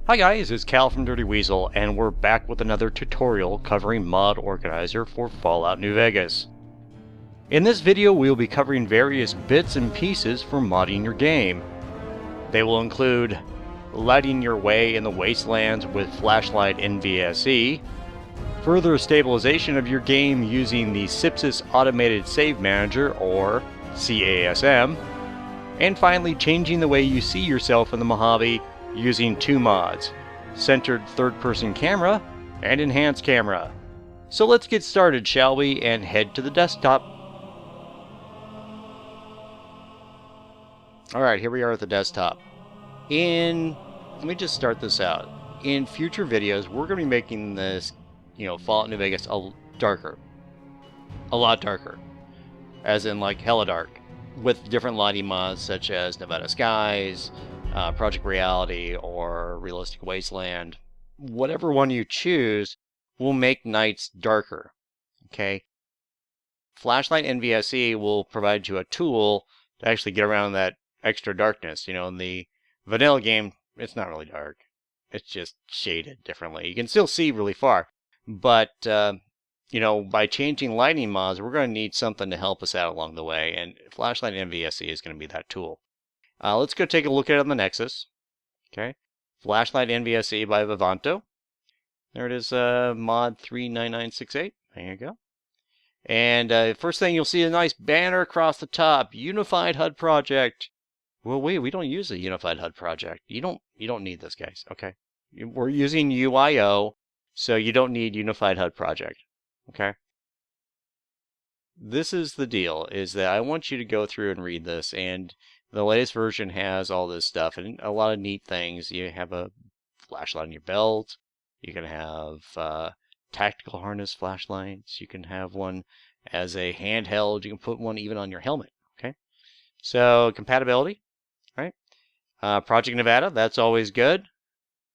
Hi guys, it's Cal from Dirty Weasel, and we're back with another tutorial covering Mod Organizer for Fallout New Vegas. In this video, we'll be covering various bits and pieces for modding your game. They will include lighting your way in the wastelands with flashlight NVSE, further stabilization of your game using the Cypsis Automated Save Manager, or CASM, and finally changing the way you see yourself in the Mojave using two mods, centered third-person camera and enhanced camera. So let's get started, shall we, and head to the desktop. Alright, here we are at the desktop. Let me just start this out. In future videos, we're going to be making this, Fallout New Vegas a lot darker. As in, like, hella dark. With different lighting mods such as Nevada Skies, Project Reality, or Realistic Wasteland. Whatever one you choose will make nights darker. Okay? Flashlight NVSE will provide you a tool to actually get around that extra darkness. In the vanilla game, it's not really dark. It's just shaded differently. You can still see really far. But, by changing lighting mods, we're going to need something to help us out along the way. And Flashlight NVSE is going to be that tool. Let's go take a look at it on the Nexus. Okay, Flashlight NVSE by Vivanto. There it is, mod 39968. There you go. And first thing you'll see a nice banner across the top. Unified HUD project. Well, we don't use a unified HUD project. You don't need this, guys. Okay, we're using UIO, so you don't need unified HUD project. Okay. This is the deal, is that I want you to go through and read this, and the latest version has all this stuff and a lot of neat things. You have a flashlight on your belt. You can have tactical harness flashlights. You can have one as a handheld. You can put one even on your helmet. Okay. So compatibility, right? Project Nevada, that's always good.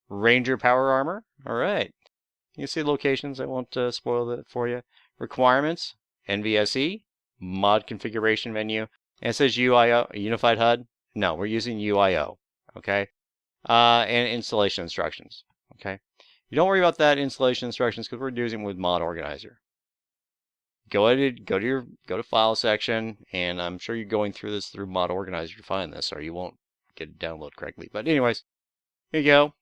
Ranger power armor. All right. You can see locations. I won't spoil that for you. Requirements: NVSE, mod configuration menu. And it says UIO, Unified HUD. No, we're using UIO, okay? And installation instructions, okay? You don't worry about that installation instructions because we're using it with Mod Organizer. Go to File section, and I'm sure you're going through this through Mod Organizer to find this, or you won't get it download correctly. But anyways, here you go.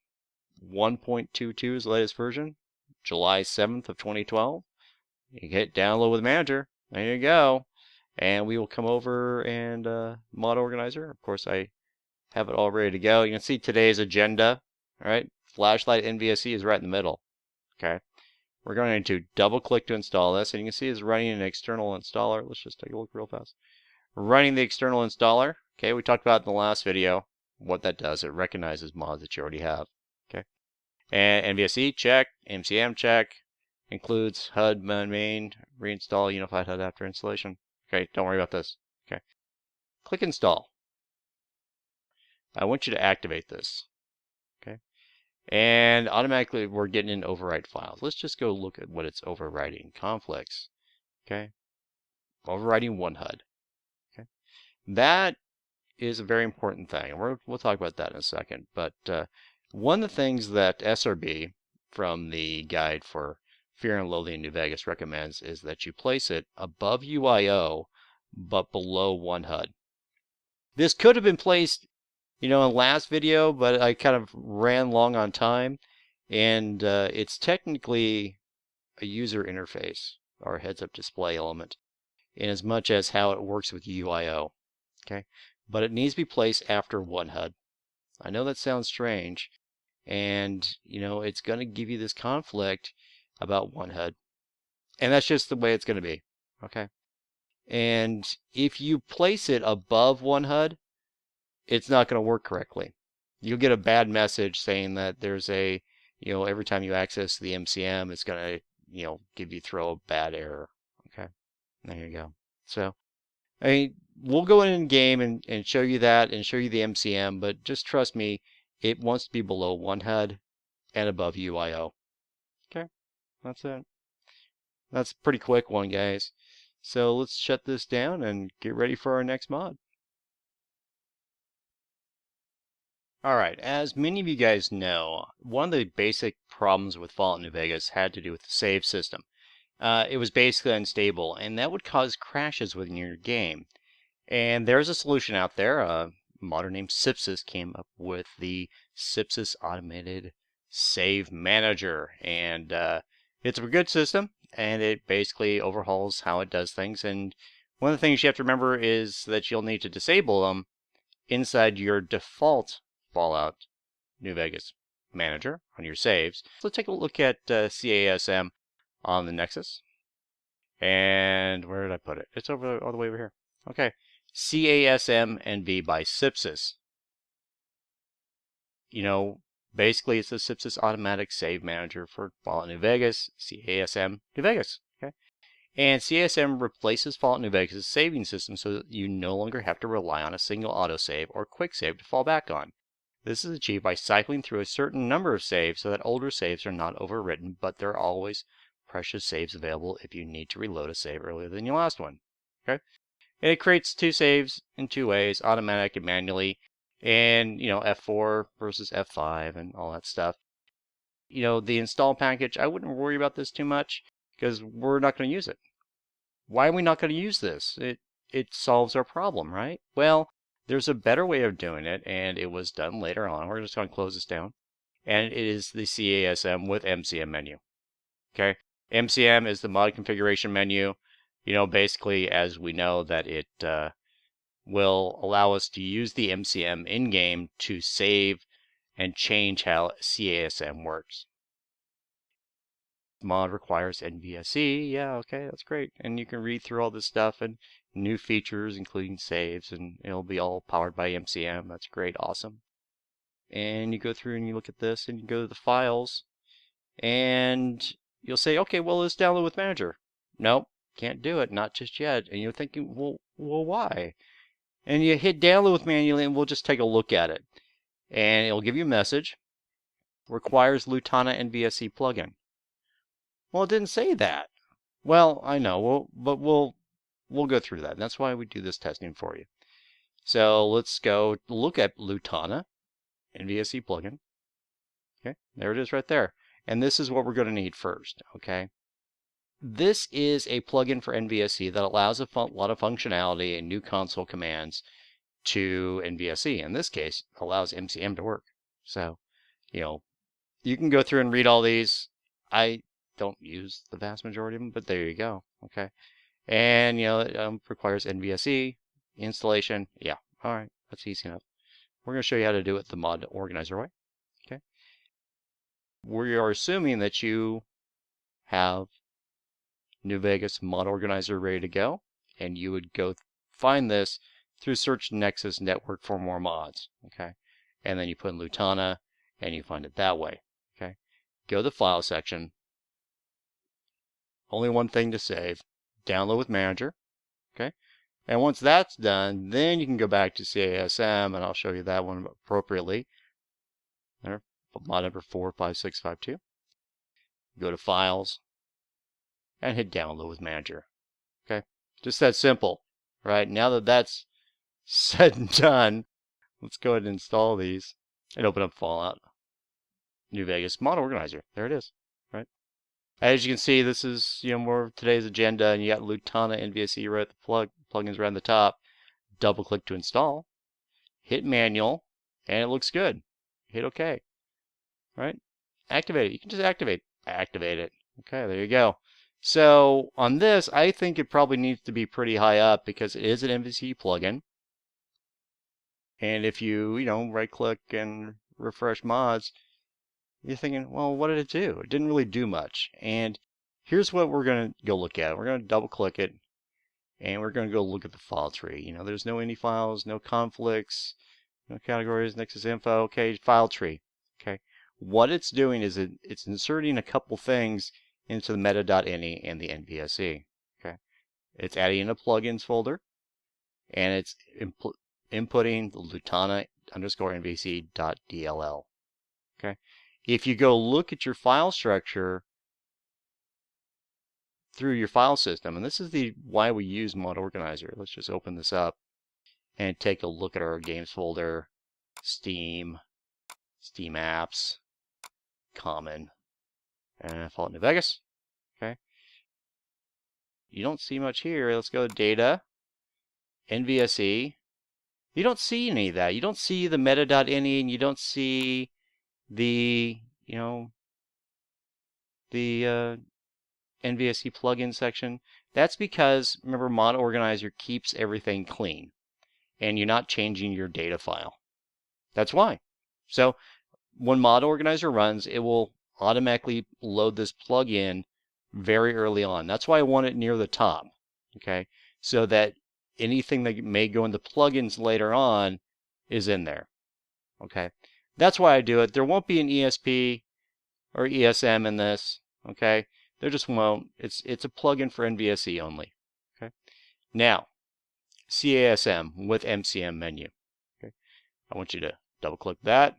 1.22 is the latest version, July 7th of 2012. You hit download with Manager. There you go. And we will come over and Mod Organizer. Of course, I have it all ready to go. You can see today's agenda. All right, Flashlight NVSE is right in the middle. Okay, we're going to double click to install this, and you can see it's running an external installer. Let's just take a look real fast. Running the external installer. Okay, we talked about in the last video what that does. It recognizes mods that you already have. Okay, and NVSE check, MCM check. Includes HUD main, reinstall Unified HUD after installation. Okay, don't worry about this. Okay, click install. I want you to activate this. Okay, and automatically we're getting in overwrite files. Let's just go look at what it's overwriting. Conflicts. Okay, overwriting one HUD. Okay, that is a very important thing. We'll talk about that in a second. But one of the things that Essarrbee from the guide for Fear and Loathing New Vegas recommends is that you place it above UIO but below one HUD. This could have been placed, in the last video, but I kind of ran long on time, and it's technically a user interface or a heads-up display element in as much as how it works with UIO. Okay, but it needs to be placed after one HUD. I know that sounds strange, and it's going to give you this conflict about one HUD, and that's just the way it's going to be. Okay, and if you place it above one HUD, it's not going to work correctly. You'll get a bad message saying that there's a every time you access the MCM, it's going to throw a bad error. Okay, there you go. So we'll go in game and show you that and show you the MCM, but just trust me, it wants to be below one HUD and above UIO. Okay, that's it. That's a pretty quick one, guys. So let's shut this down and get ready for our next mod. Alright, as many of you guys know, one of the basic problems with Fallout New Vegas had to do with the save system. It was basically unstable, and that would cause crashes within your game. And there's a solution out there. A modder named Sipsys came up with the Sipsys Automated Save Manager. And it's a good system, and it basically overhauls how it does things. And one of the things you have to remember is that you'll need to disable them inside your default Fallout New Vegas manager on your saves. Let's take a look at CASM on the Nexus. And where did I put it? It's over all the way over here. Okay. CASM NV by Sipsys. You know, basically it's a Sipsys automatic save manager for Fallout New Vegas, CASM New Vegas. Okay. And CASM replaces Fallout New Vegas' saving system so that you no longer have to rely on a single autosave or quick save to fall back on. This is achieved by cycling through a certain number of saves so that older saves are not overwritten, but there are always precious saves available if you need to reload a save earlier than your last one. Okay? And it creates two saves in two ways, automatic and manually, and, F4 versus F5 and all that stuff. The install package, I wouldn't worry about this too much because we're not going to use it. Why are we not going to use this? It solves our problem, right? Well, there's a better way of doing it, and it was done later on. We're just going to close this down. And it is the CASM with MCM menu. Okay? MCM is the mod configuration menu. Basically, as we know, that it will allow us to use the MCM in-game to save and change how CASM works. Mod requires NVSE. Yeah, okay, that's great. And you can read through all this stuff and new features, including saves, and it'll be all powered by MCM. That's great, awesome. And you go through and you look at this and you go to the files and you'll say, okay, well, let's download with Manager. Nope, can't do it, not just yet. And you're thinking, well, why? And you hit download with manually and we'll just take a look at it. And it'll give you a message. Requires Lutana NVSE plugin. Well, it didn't say that. Well, I know, but we'll go through that. That's why we do this testing for you. So let's go look at Lutana NVSE plugin. Okay, there it is right there. And this is what we're going to need first, okay? This is a plugin for NVSE that allows a lot of functionality and new console commands to NVSE. In this case, allows MCM to work. So, you can go through and read all these. I don't use the vast majority of them, but there you go. Okay. And, it requires NVSE installation. Yeah. All right. That's easy enough. We're going to show you how to do it the mod organizer way. Okay. We are assuming that you have New Vegas mod organizer ready to go, and you would go find this through search Nexus network for more mods. Okay. And then you put in Lutana and you find it that way. Okay. Go to the file section. Only one thing to save. Download with Manager. Okay. And once that's done, then you can go back to CASM, and I'll show you that one appropriately. There, mod number 45652. Go to Files, and hit Download with Manager. Okay. Just that simple. Right. Now that that's said and done, let's go ahead and install these and open up Fallout New Vegas mod organizer. There it is. Right. As you can see, this is more of today's agenda, and you got Lutana NVSE right at the plugins right on the top. Double click to install, hit manual, and it looks good. Hit OK. Right? Activate it. You can just activate it. Okay, there you go. So on this, I think it probably needs to be pretty high up because it is an NVSE plugin. And if you, right click and refresh mods, you're thinking, well, what did it do? It didn't really do much. And here's what we're going to go look at. We're going to double click it, and we're going to go look at the file tree. There's no any files, no conflicts, no categories, Nexus info. Okay, file tree. Okay, what it's doing is it's inserting a couple things into the meta.ini and the NVSE. Okay, it's adding in a plugins folder, and it's inputting the Lutana _NVSE.dll. Okay. If you go look at your file structure through your file system, and this is why we use mod organizer. Let's just open this up and take a look at our games folder, Steam, Steam apps, common, and Fallout New Vegas. Okay. You don't see much here. Let's go to data, NVSE. You don't see any of that. You don't see the meta.ini, and you don't see the, the NVSE plugin section. That's because, remember, Mod Organizer keeps everything clean, and you're not changing your data file. That's why. So when Mod Organizer runs, it will automatically load this plugin very early on. That's why I want it near the top, okay? So that anything that may go into plugins later on is in there, okay? That's why I do it. There won't be an ESP or ESM in this, okay? There just won't. It's a plugin for NVSE only, okay? Now, CASM with MCM menu, okay? I want you to double click that,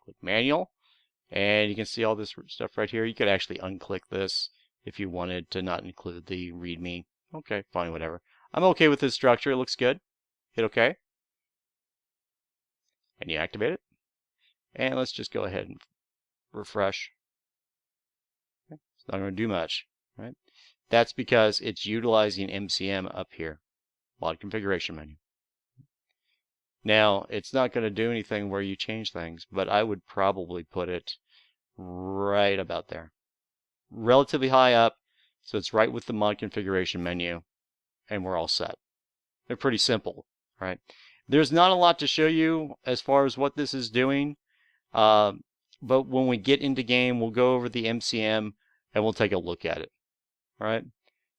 click manual, and you can see all this stuff right here. You could actually unclick this if you wanted to not include the README. Okay, fine, whatever. I'm okay with this structure. It looks good. Hit OK. And you activate it. And let's just go ahead and refresh. Okay. It's not going to do much, right? That's because it's utilizing MCM up here, mod configuration menu. Now, it's not going to do anything where you change things, but I would probably put it right about there. Relatively high up, so it's right with the mod configuration menu, and we're all set. They're pretty simple, right? There's not a lot to show you as far as what this is doing, but when we get into game, we'll go over the MCM and we'll take a look at it, all right?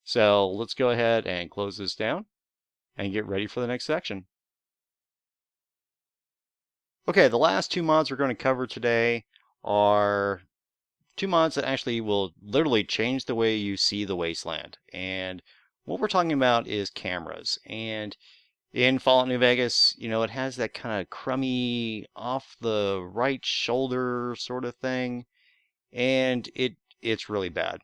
So let's go ahead and close this down and get ready for the next section. Okay, the last two mods we're going to cover today are two mods that actually will literally change the way you see the wasteland. And what we're talking about is cameras. And in Fallout New Vegas, it has that kind of crummy off the right shoulder sort of thing. And it's really bad.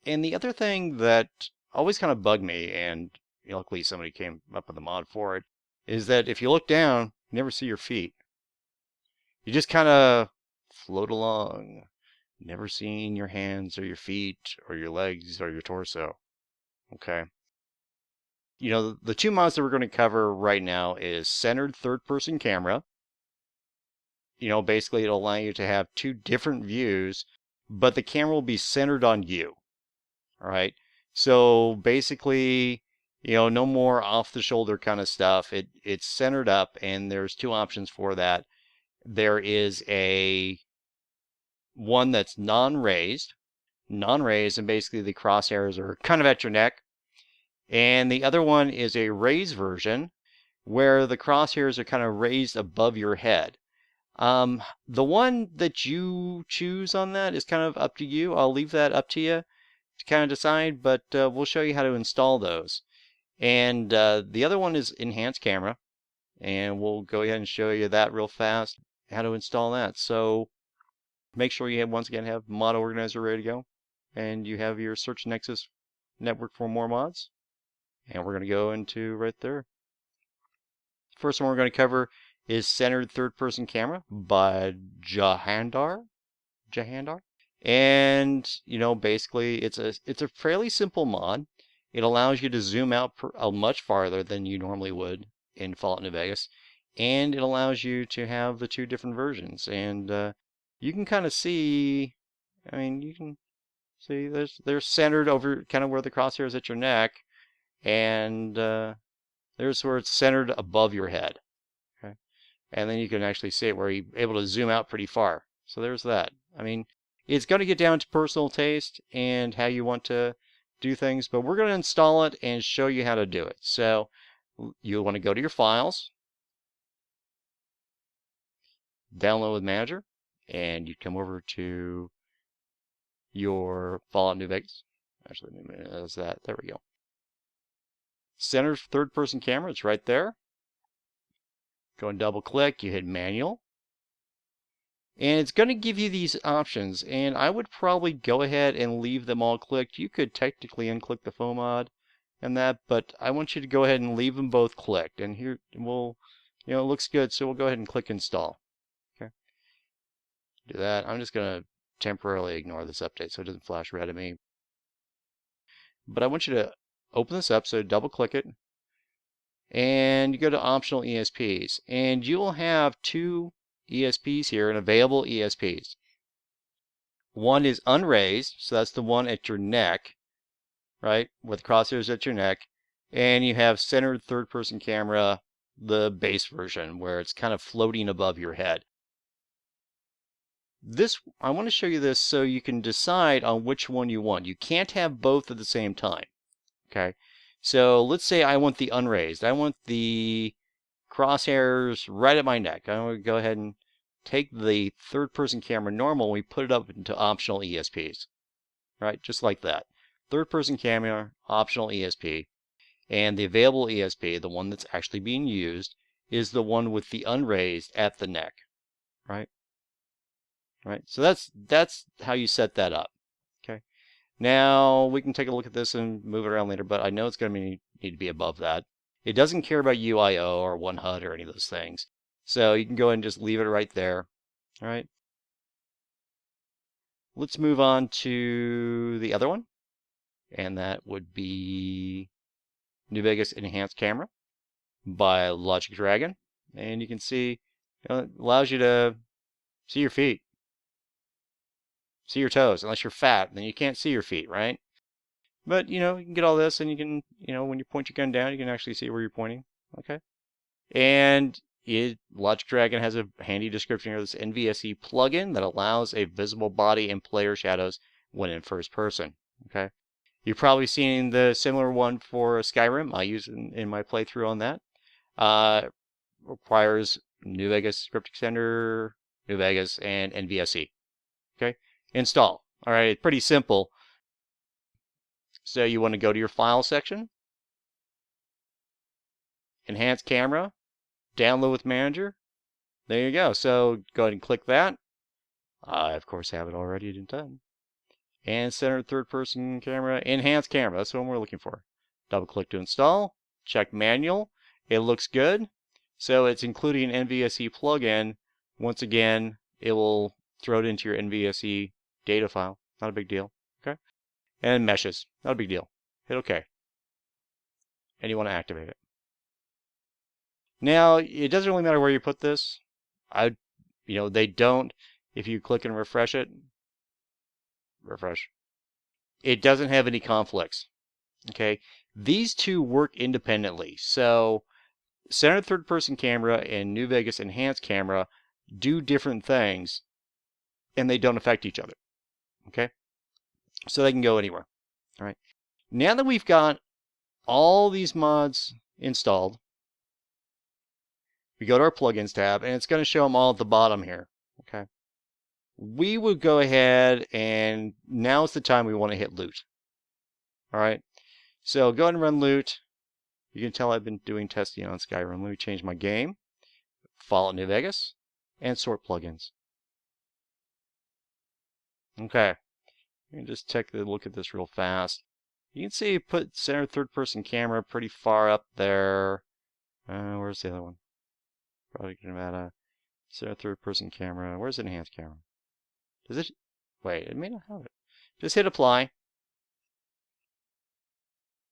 And the other thing that always kind of bugged me, and luckily somebody came up with a mod for it, is that if you look down, you never see your feet. You just kind of float along, never seeing your hands or your feet or your legs or your torso. Okay. The two mods that we're going to cover right now is centered third-person camera. Basically it'll allow you to have two different views, but the camera will be centered on you. All right. So basically, no more off-the-shoulder kind of stuff. It's centered up, and there's two options for that. There is one that's non-raised, and basically the crosshairs are kind of at your neck. And the other one is a raised version where the crosshairs are kind of raised above your head. The one that you choose on that is kind of up to you. I'll leave that up to you to kind of decide, but we'll show you how to install those. And the other one is enhanced camera, and we'll go ahead and show you that real fast, how to install that. So make sure you once again have Mod Organizer ready to go, and you have your Search Nexus network for more mods. And we're going to go into right there. First one we're going to cover is Centered Third-Person Camera by Jahandar. And, basically it's a fairly simple mod. It allows you to zoom out much farther than you normally would in Fallout New Vegas. And it allows you to have the two different versions. And you can kind of see, you can see they're centered over kind of where the crosshair is at your neck. And there's where it's centered above your head. Okay. And then you can actually see it where you're able to zoom out pretty far. So there's that. It's going to get down to personal taste and how you want to do things, but we're going to install it and show you how to do it. So you'll want to go to your files, download with Manager, and you come over to your Fallout New Vegas. Actually, there's that. There we go. Center third-person camera, it's right there. Go and double click, you hit manual. And it's going to give you these options, and I would probably go ahead and leave them all clicked. You could technically unclick the foam mod and that, but I want you to go ahead and leave them both clicked. And here it looks good, so we'll go ahead and click install. Okay. do that. I'm just going to temporarily ignore this update so it doesn't flash red at me. But I want you to open this up, so double click it, and you go to optional ESPs, and you will have two ESPs here, and available ESPs. One is unraised, so that's the one at your neck, right, with crosshairs at your neck, and you have centered third-person camera, the base version, where it's kind of floating above your head. I want to show you this so you can decide on which one you want. You can't have both at the same time. Okay, so let's say I want the unraised. I want the crosshairs right at my neck. I'm going to go ahead and take the third-person camera normal. We put it up into optional ESPs, right? Just like that. Third-person camera, optional ESP, and the available ESP, the one that's actually being used, is the one with the unraised at the neck, right? Right. So that's how you set that up. Okay. Now we can take a look at this and move it around later, but I know it's going to need to be above that. It doesn't care about UIO or one HUD or any of those things. So you can go ahead and just leave it right there. All right. Let's move on to the other one. And that would be New Vegas Enhanced Camera by Logic Dragon. And you can see, it allows you to see your feet, see your toes. Unless you're fat, then you can't see your feet, right? But, you can get all this, and you can, when you point your gun down, you can actually see where you're pointing. Okay. And Logic Dragon has a handy description here. This NVSE plugin that allows a visible body and player shadows when in first person. Okay. You've probably seen the similar one for Skyrim. I use it in my playthrough on that. Requires New Vegas Script Extender, New Vegas, and NVSE. Okay. Install. All right. It's pretty simple. So you want to go to your file section, enhance camera, download with manager. There you go. So go ahead and click that. I, of course, have it already done. And center third person camera, enhance camera. That's what we're looking for. Double click to install. Check manual. It looks good. So it's including an NVSE plugin. Once again, it will throw it into your NVSE data file. Not a big deal. Okay. And meshes. Not a big deal. Hit OK. And you want to activate it. Now, it doesn't really matter where you put this. They don't. If you click and refresh it, it doesn't have any conflicts. Okay, these two work independently. So, center third person camera and New Vegas Enhanced Camera do different things, and they don't affect each other. Okay, so they can go anywhere. All right. Now that we've got all these mods installed, we go to our plugins tab, and it's going to show them all at the bottom here. Okay. We would go ahead, and now's the time we want to hit loot. All right. So go ahead and run loot. You can tell I've been doing testing on Skyrim. Let me change my game. Fallout New Vegas, and sort plugins. Okay. You can just take a look at this real fast. You can see put center third person camera pretty far up there. Where's the other one? Probably about center third person camera. Where's the enhanced camera? Does it? Wait, it may not have it. Just hit apply.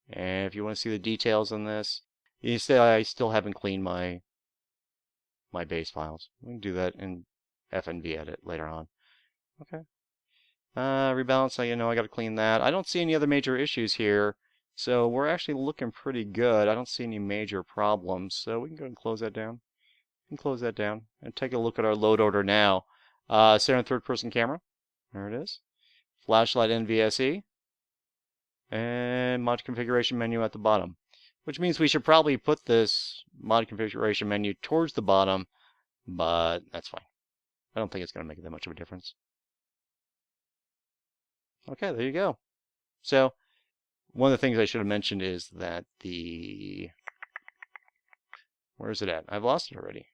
And if you want to see the details on this, you say I still haven't cleaned my base files. We can do that in FNV edit later on. Okay. Rebalance, I got to clean that. I don't see any other major issues here. So we're actually looking pretty good. I don't see any major problems. So we can go and close that down. We can close that down and take a look at our load order now. Center third person camera. There it is. Flashlight NVSE. And mod configuration menu at the bottom. Which means we should probably put this mod configuration menu towards the bottom. But that's fine. I don't think it's going to make that much of a difference. Okay, there you go. So, one of the things I should have mentioned is that where is it at? I've lost it already.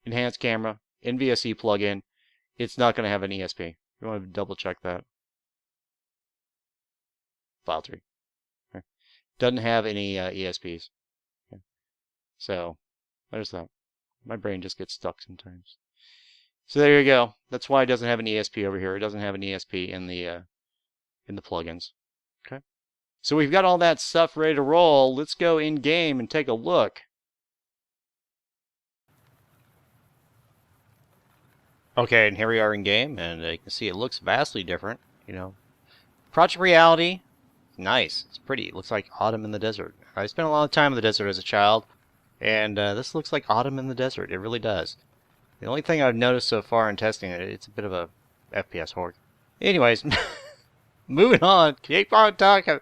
Enhanced camera, NVSE plugin. It's not going to have an ESP. You want to double check that. File 3. Okay. Doesn't have any ESPs. Okay. So, there's that. My brain just gets stuck sometimes. So there you go. That's why it doesn't have an ESP over here. It doesn't have an ESP in the plugins. Okay. So we've got all that stuff ready to roll. Let's go in game and take a look. Okay, and here we are in game, and you can see it looks vastly different. You know, Project Reality, nice. It's pretty. It looks like autumn in the desert. I spent a lot of time in the desert as a child, and this looks like autumn in the desert. It really does. The only thing I've noticed so far in testing it, it's a bit of a FPS horde. Anyways, moving on. Keep on talking.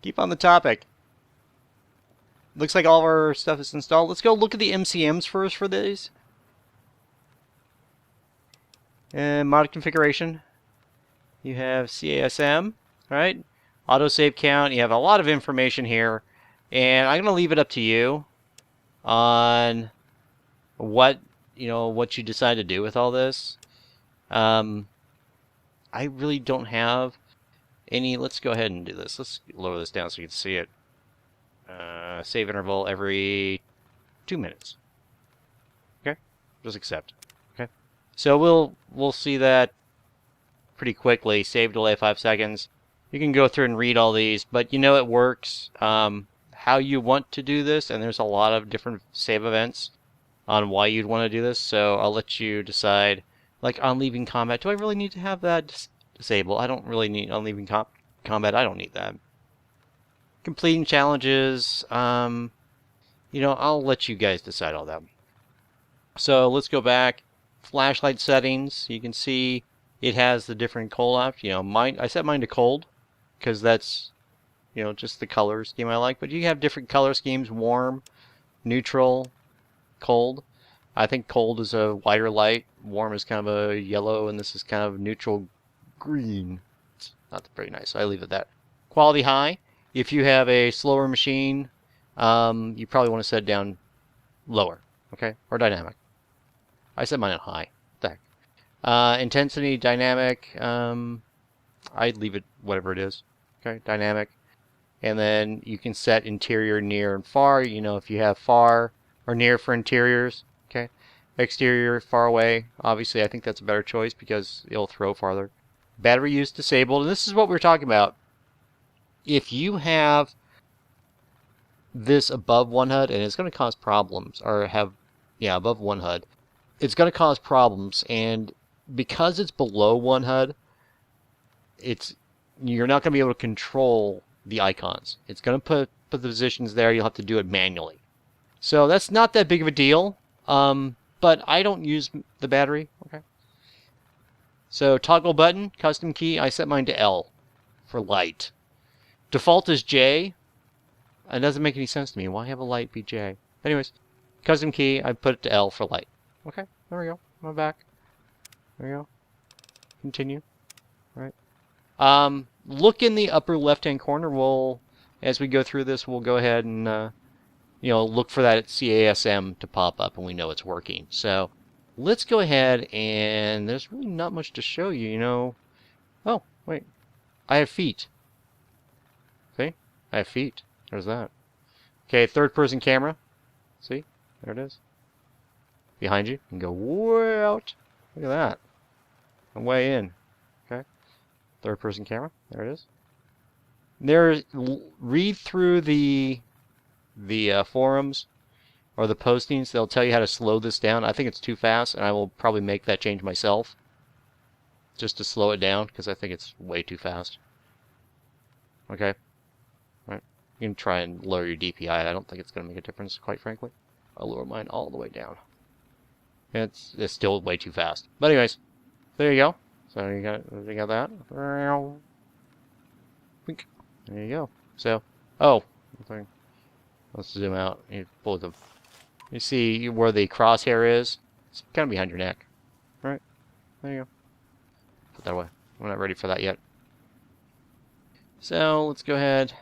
Keep on the topic. Looks like all of our stuff is installed. Let's go look at the MCMs first for these. And mod configuration. You have CASM, right? Autosave count. You have a lot of information here. And I'm going to leave it up to you on what you decide to do with all this. I really don't have any. Let's go ahead and do this. Let's lower this down so you can see it. Save interval every 2 minutes. Okay, just accept. Okay, so we'll see that pretty quickly. Save delay 5 seconds. You can go through and read all these, but it works how you want to do this, and there's a lot of different save events on why you'd want to do this. So I'll let you decide. Like on leaving combat, do I really need to have that disabled? I don't really need on leaving combat. I don't need that. Completing challenges, I'll let you guys decide all that. So let's go back. Flashlight settings. You can see it has the different cold options. I set mine to cold because that's, just the color scheme I like. But you have different color schemes: warm, neutral, cold. I think cold is a whiter light. Warm is kind of a yellow, and this is kind of neutral green. It's not very nice. So I leave it at that. Quality high. If you have a slower machine, you probably want to set it down lower, okay, or dynamic. I set mine at high. What the heck? Intensity, dynamic. I'd leave it whatever it is. Okay, dynamic. And then you can set interior, near, and far. If you have far or near for interiors. Okay, exterior, far away. Obviously, I think that's a better choice because it'll throw farther. Battery use disabled, and this is what we're talking about. If you have this above one HUD, and it's going to cause problems, or above one HUD, it's going to cause problems, and because it's below one HUD, you're not going to be able to control the icons. It's going to put the positions there. You'll have to do it manually. So that's not that big of a deal, but I don't use the battery. Okay. So toggle button, custom key, I set mine to L for light. Default is J. It doesn't make any sense to me. Why have a light be J? Anyways, custom key, I put it to L for light. Okay, there we go. I'm back. There we go. Continue. All right. Look in the upper left-hand corner. As we go through this, we'll go ahead and look for that CASM to pop up, and we know it's working. So let's go ahead, and there's really not much to show you. Oh, wait. I have feet. See? I have feet. There's that. Okay, third-person camera. See? There it is. Behind you. You can go way out. Look at that. I'm way in. Okay. Third-person camera. There it is. Read through the forums or the postings. They'll tell you how to slow this down. I think it's too fast, and I will probably make that change myself just to slow it down because I think it's way too fast. Okay. Right. You can try and lower your DPI. I don't think it's going to make a difference, quite frankly. I'll lower mine all the way down. It's still way too fast. But anyways, there you go. So you got that. There you go. So, let's zoom out. You see where the crosshair is? It's kind of behind your neck. Right? There you go. Put that away. We're not ready for that yet. So, let's go ahead.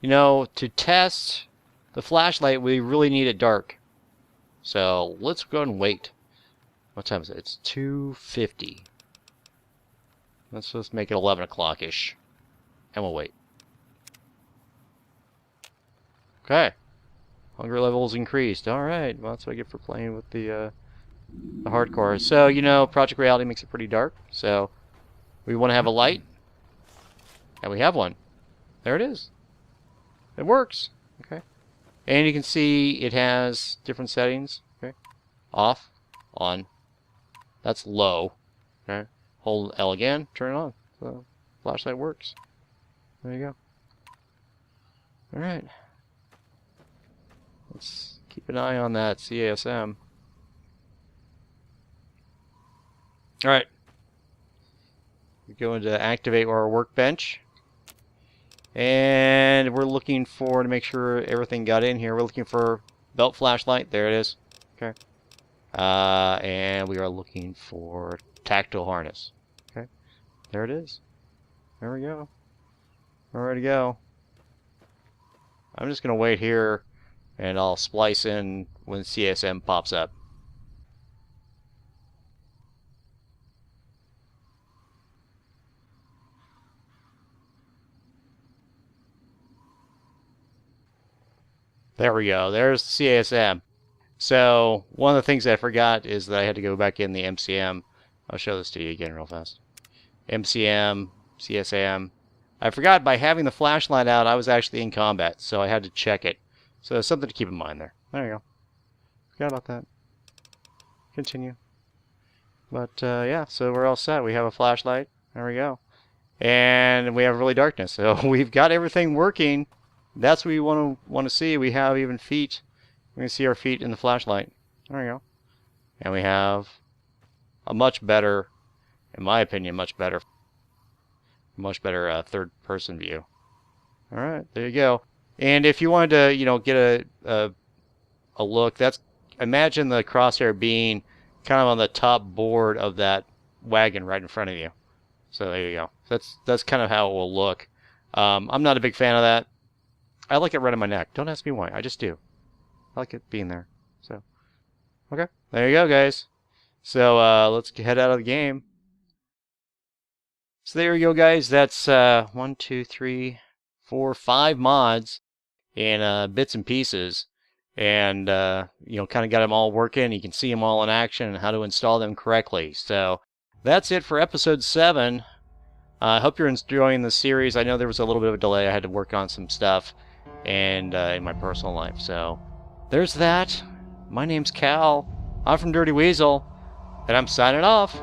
To test the flashlight, we really need it dark. So, let's go ahead and wait. What time is it? It's 2:50. Let's just make it 11 o'clock-ish. And we'll wait. Okay. Hunger levels increased. Alright. Well, that's what I get for playing with the the hardcore. So, you know, Project Reality makes it pretty dark. So, we want to have a light. And we have one. There it is. It works. Okay. And you can see it has different settings. Okay. Off. On. That's low. Okay. Hold L again. Turn it on. So, flashlight works. There you go. Alright. Let's keep an eye on that CASM. Alright. We're going to activate our workbench. And we're looking for, to make sure everything got in here, we're looking for belt flashlight. There it is. Okay. And we are looking for tactile harness. Okay. There it is. There we go. We're ready to go. I'm just going to wait here, and I'll splice in when CSM pops up. There we go. There's the CSM. So, one of the things I forgot is that I had to go back in the MCM. I'll show this to you again real fast. MCM, CSM. I forgot by having the flashlight out, I was actually in combat, so I had to check it. So, there's something to keep in mind there. There you go. Forgot about that. Continue. But, yeah, so we're all set. We have a flashlight. There we go. And we have really darkness. So, we've got everything working. That's what we want to see. We have even feet. We can see our feet in the flashlight. There we go. And we have a much better, in my opinion, much better third-person view. All right, there you go. And if you wanted to, you know, get a look, imagine the crosshair being kind of on the top board of that wagon right in front of you. So there you go. That's kind of how it will look. I'm not a big fan of that. I like it right on my neck. Don't ask me why. I just do. I like it being there. So, okay. There you go, guys. So, let's head out of the game. So there you go, guys. That's 1, 2, 3, 4, 5 mods in bits and pieces. And, you know, kind of got them all working. You can see them all in action and how to install them correctly. So, that's it for episode 7. I hope you're enjoying the series. I know there was a little bit of a delay. I had to work on some stuff and in my personal life. So there's that. My name's Cal. I'm from Dirty Weasel, and I'm signing off.